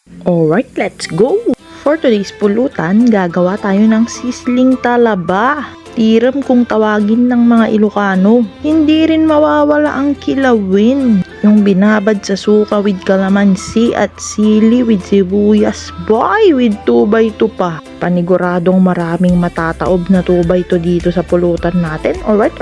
Alright, let's go! For today's pulutan, gagawa tayo ng sisling talaba. Tiram kung tawagin ng mga Ilocano. Hindi rin mawawala ang kilawin. Yung binabad sa suka with calamansi at sili with sibuyas. Boy, with 2x2 pa. Paniguradong maraming matataob na 2x2 dito sa pulutan natin. Alright.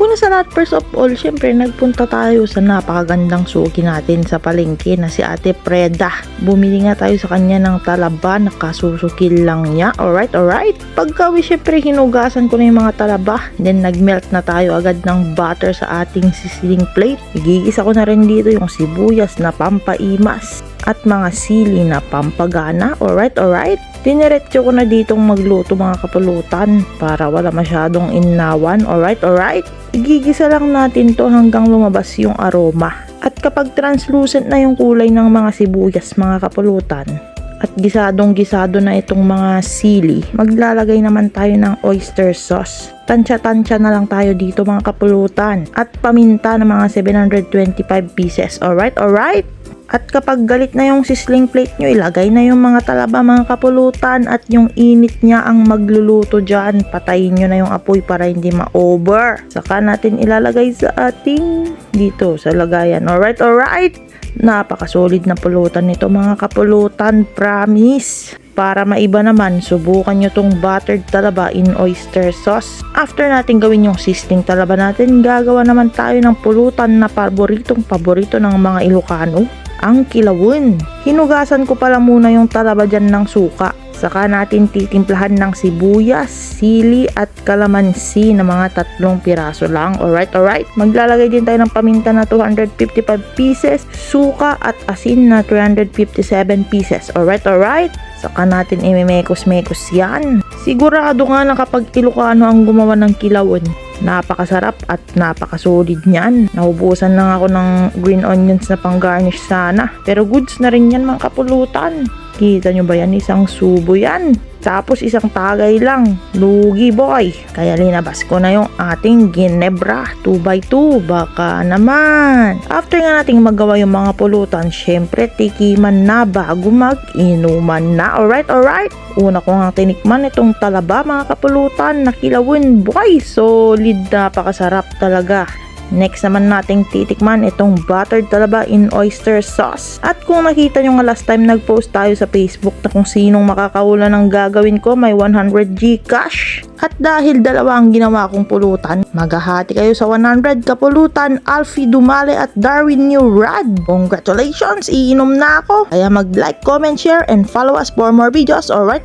Una sa lahat, first of all, syempre nagpunta tayo sa napakagandang suki natin sa palengke na si Ate Preda. Bumili nga tayo sa kanya ng talaba na kasusukil lang niya. Alright. Pagkawi, syempre hinugasan ko na yung mga talaba. Then nagmelt na tayo agad ng butter sa ating sizzling plate. Igigisa ko na rin dito yung sibuyas na pampaimas at mga sili na pampagana. Alright. Diniretso ko na ditong magluto mga kapulutan para wala masyadong innawan. Alright. Igigisa lang natin to hanggang lumabas yung aroma. At kapag translucent na yung kulay ng mga sibuyas mga kapulutan at gisadong-gisado na itong mga sili, maglalagay naman tayo ng oyster sauce. Tansya na lang tayo dito mga kapulutan. At paminta ng mga 725 pieces. Alright. At kapag galit na yung sizzling plate nyo, ilagay na yung mga talaba mga kapulutan at yung init niya ang magluluto dyan. Patayin nyo na yung apoy para hindi ma-over. Saka natin ilalagay sa ating dito sa lagayan. Alright. Napakasolid na pulutan nito mga kapulutan. Promise. Para maiba naman, subukan nyo tong buttered talaba in oyster sauce. After natin gawin yung sizzling talaba natin, gagawa naman tayo ng pulutan na paborito ng mga Ilocano, ang kilawin. Hinugasan ko pala muna yung talaba dyan ng suka. Saka natin titimplahan ng sibuyas, sili at kalamansi na mga 3 piraso lang. Alright. Maglalagay din tayo ng paminta na 255 pieces, suka at asin na 357 pieces. Alright. Saka natin imemekos-mekos yan. Sigurado nga na kapag Ilocano ang gumawa ng kilawin, napakasarap at napakasolid niyan. Naubusan lang ako ng green onions na pang garnish sana. Pero goods na rin yan mga kapulutan. Kita nyo ba yan? Isang subo yan. Tapos isang tagay lang. Lugi boy. Kaya linabas ko na yung ating ginebra 2x2. Baka naman. After nga nating magawa yung mga pulutan, syempre tikiman na bago mag-inuman na. Alright. Una ko nga tinikman itong talaba mga kapulutan na kilawin. Boy, solid, napakasarap talaga. Next naman nating titikman itong buttered talaba in oyster sauce. At kung nakita nyo nga last time nag-post tayo sa Facebook na kung sinong makakaula ng gagawin ko, may 100 Gcash. At dahil dalawa ang ginawa kong pulutan, maghahati kayo sa 100 kapulutan, Alfie Dumale at Darwin Newrad. Congratulations! Iinom na ako! Kaya mag-like, comment, share, and follow us for more videos. Alright.